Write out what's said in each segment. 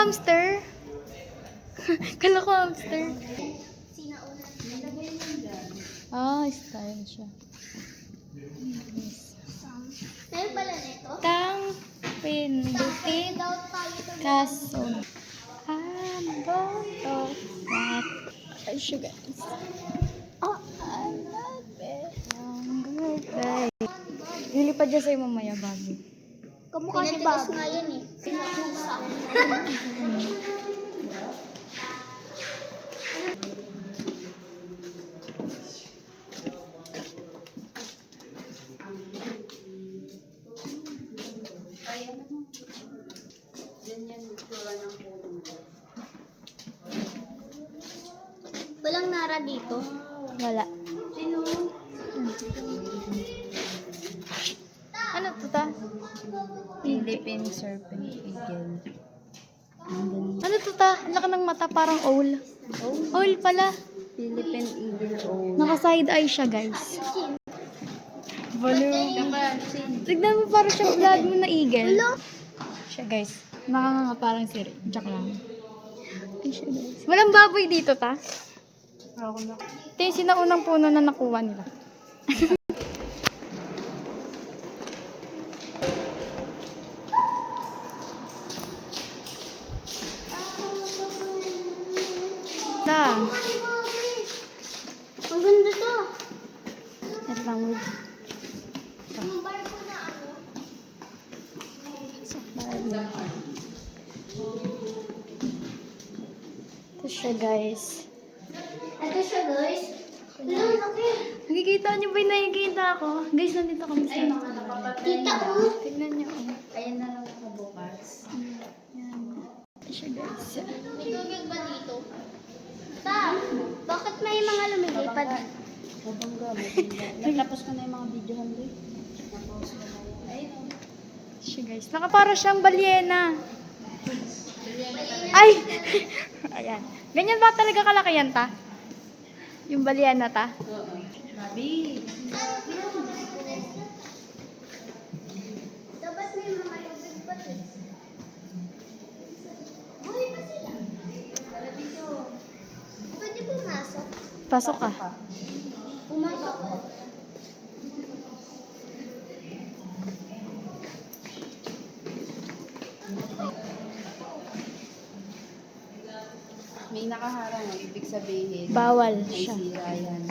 hamster. Kala ko hamster. Ah, style siya. Meron pala nito? Tang pindutin kaso. Boto. Ay, siya guys. Oh, I love it. Longer day. Lilipad dyan sa'yo mamaya, bago. Kamukha ni Bob. Nga yan eh. Pinutusa. Walang nara dito. Wala. Sino? Ano to ta? Philippine Serpent Eagle. Ano to ta? Ang laki ng mata, parang owl. Owl pala. Philippine Eagle owl. Naka-side eye siya, guys. Balloon. Tignan mo, parang siyang vlog mo na eagle. Siya, guys. Nakanganga parang siri. Joke lang. Ay, siya, guys. Walang baboy dito, ta? Ito yung sinaunang puno na nakuha nila. Da. Ang ganda to. Ito lang, wait. Yung barko na ano. Ito siya, guys. Ito siya guys. Wala, laki. Nakikita niyo ba yung nakikita ako? Guys, nandito kami sa... Tita, oh. Tignan niyo, oh. Ayan na lang nakabukas. Yan. Ito siya, guys. May tubig ba dito? Ta, bakit may mga lumilipad? Mabangga, mabangga. Natapos ko na yung mga videohan doon. Natapos ko na yan. Ayun. Siya, guys. Nakapara siyang balyena. Ay! Ayan. Ganyan ba talaga kalaki yan, ta? Yung balyena, ta? Oo. Mabi. Dapat may mga tubig pa dito. Buhay pa sila. Pwede pumasok. Pasok ka. Pumasok ko. May nakaharang, ibig sabihin. Bawal May siya. sira yan.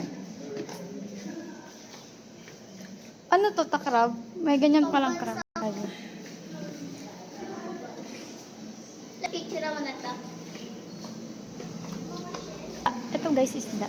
Ano to, ta crab? May ganyan palang crab. Picture mo na ta. Ito, guys, isda.